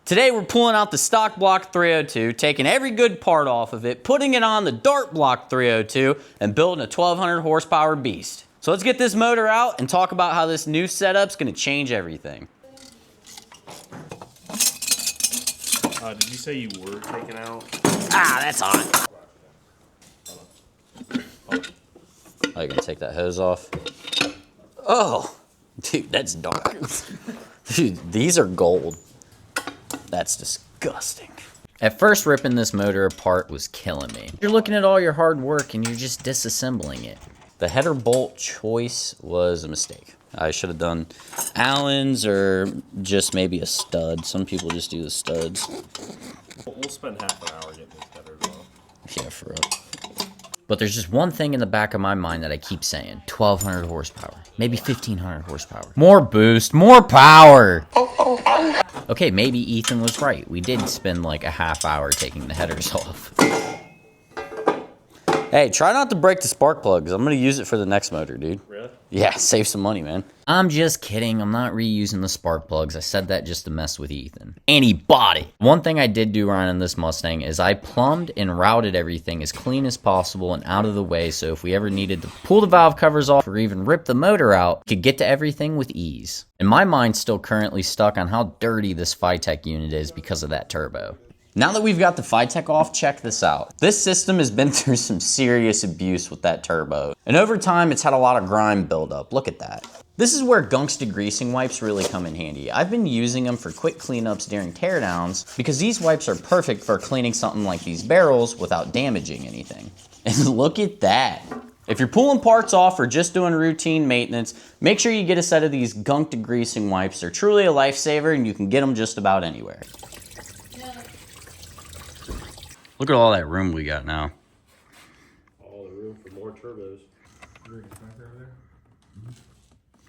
Today we're pulling out the stock block 302, taking every good part off of it, putting it on the dart block 302, and building a 1200 horsepower beast. So let's get this motor out and talk about how this new setup's gonna change everything. Did you say you were taking out? Ah, that's hot. Oh, you're gonna take that hose off? Oh, dude, that's dark. Dude, these are gold. That's disgusting. At first, ripping this motor apart was killing me. You're looking at all your hard work and you're just disassembling it. The header bolt choice was a mistake. I should have done Allen's or just maybe a stud. Some people just do the studs. We'll spend half an hour getting this header off. Yeah, for real. But there's just one thing in the back of my mind that I keep saying. 1200 horsepower. Maybe 1500 horsepower. More boost, more power! Okay, maybe Ethan was right. We did spend like a half hour taking the headers off. Hey, try not to break the spark plugs. I'm gonna use it for the next motor, dude. Really? Yeah, save some money, man. I'm just kidding. I'm not reusing the spark plugs. I said that just to mess with Ethan. And he bought it. One thing I did do right on this Mustang is I plumbed and routed everything as clean as possible and out of the way, so if we ever needed to pull the valve covers off or even rip the motor out, we could get to everything with ease. And my mind's still currently stuck on how dirty this FiTech unit is because of that turbo. Now that we've got the FiTech off, check this out. This system has been through some serious abuse with that turbo. And over time, it's had a lot of grime buildup. Look at that. This is where Gunk's Degreasing Wipes really come in handy. I've been using them for quick cleanups during teardowns because these wipes are perfect for cleaning something like these barrels without damaging anything. And look at that. If you're pulling parts off or just doing routine maintenance, make sure you get a set of these Gunk Degreasing Wipes. They're truly a lifesaver and you can get them just about anywhere. Look at all that room we got now. All the room for more turbos.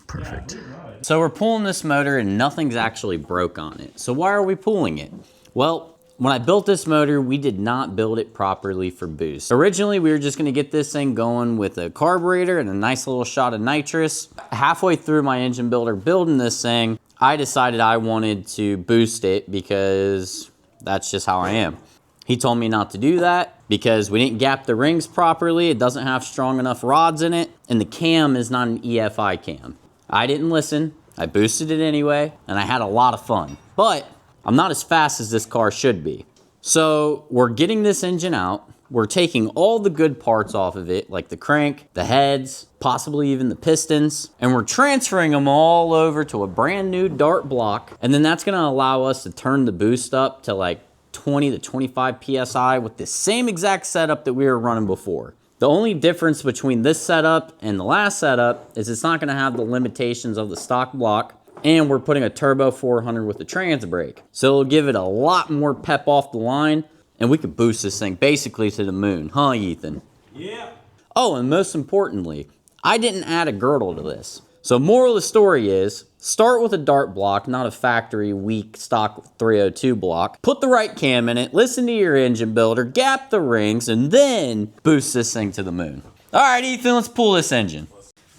Perfect. So we're pulling this motor and nothing's actually broke on it. So why are we pulling it? Well, when I built this motor, we did not build it properly for boost. Originally, we were just gonna get this thing going with a carburetor and a nice little shot of nitrous. Halfway through my engine builder building this thing, I decided I wanted to boost it because that's just how I am. He told me not to do that because we didn't gap the rings properly, it doesn't have strong enough rods in it, and the cam is not an EFI cam. I didn't listen, I boosted it anyway, and I had a lot of fun. But I'm not as fast as this car should be. So we're getting this engine out, we're taking all the good parts off of it, like the crank, the heads, possibly even the pistons, and we're transferring them all over to a brand new dart block, and then that's gonna allow us to turn the boost up to like 20 to 25 PSI with the same exact setup that we were running before. The only difference between this setup and the last setup is it's not gonna have the limitations of the stock block, and we're putting a turbo 400 with the transbrake. So it'll give it a lot more pep off the line, and we could boost this thing basically to the moon, huh, Ethan? Yeah. Oh, and most importantly, I didn't add a girdle to this. So moral of the story is, start with a dart block, not a factory weak stock 302 block. Put the right cam in it, listen to your engine builder, gap the rings, and then boost this thing to the moon. All right, Ethan, let's pull this engine.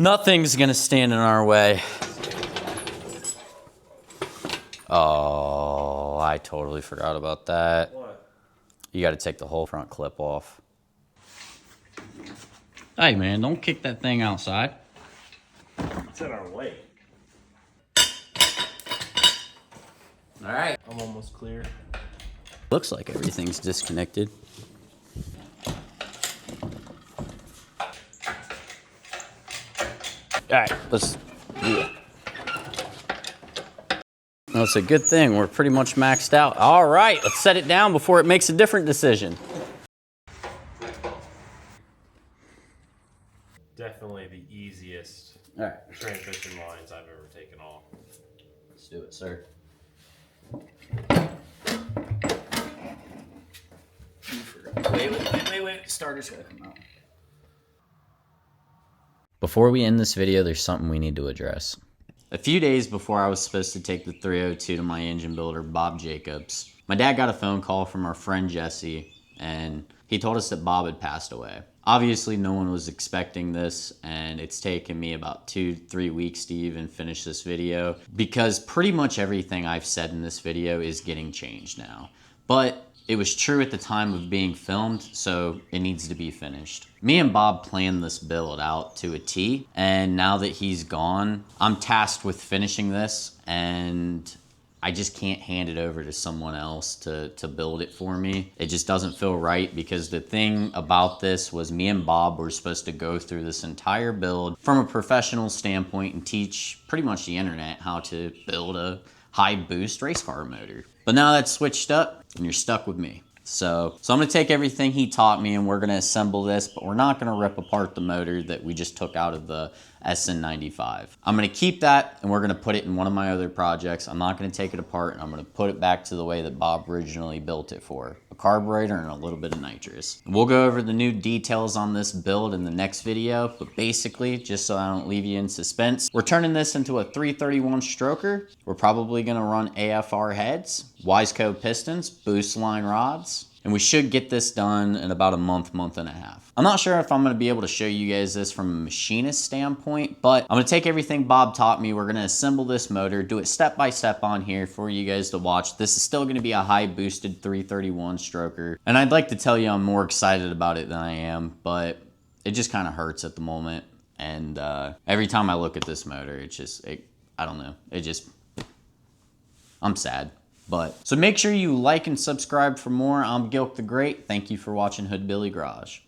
Nothing's gonna stand in our way. Oh, I totally forgot about that. What? You gotta take the whole front clip off. Hey man, don't kick that thing outside. It's in our way. All right. I'm almost clear. Looks like everything's disconnected. All right, let's do it. Well, it's a good thing. We're pretty much maxed out. All right, let's set it down before it makes a different decision. Definitely the easiest All right, transmission lines I've ever taken off. let's do it, sir. Wait. Starter's gotta come out. Before we end this video, there's something we need to address. A few days before I was supposed to take the 302 to my engine builder, Bob Jacobs, my dad got a phone call from our friend Jesse, and he told us that Bob had passed away. Obviously, no one was expecting this, and it's taken me about 2-3 weeks to even finish this video because pretty much everything I've said in this video is getting changed now. But it was true at the time of being filmed, so it needs to be finished. Me and Bob planned this build out to a T, and now that he's gone, I'm tasked with finishing this, and I just can't hand it over to someone else to build it for me. It just doesn't feel right because the thing about this was me and Bob were supposed to go through this entire build from a professional standpoint and teach pretty much the internet how to build a high boost race car motor. But now that's switched up and you're stuck with me. So I'm gonna take everything he taught me and we're gonna assemble this, but we're not gonna rip apart the motor that we just took out of the SN95. I'm gonna keep that and we're gonna put it in one of my other projects. I'm not gonna take it apart and I'm gonna put it back to the way that Bob originally built it for. A carburetor and a little bit of nitrous. We'll go over the new details on this build in the next video, but basically, just so I don't leave you in suspense, we're turning this into a 331 stroker. We're probably gonna run AFR heads, Wiseco pistons, boost line rods, and we should get this done in about a month and a half. I'm not sure if I'm gonna be able to show you guys this from a machinist standpoint, but I'm gonna take everything Bob taught me. We're gonna assemble this motor, do it step by step on here for you guys to watch. This is still gonna be a high boosted 331 stroker. And I'd like to tell you I'm more excited about it than I am, but it just kind of hurts at the moment. And every time I look at this motor, it's just, I don't know, I'm sad. So make sure you like and subscribe for more. I'm Gunk the Great. Thank you for watching Hood Billy Garage.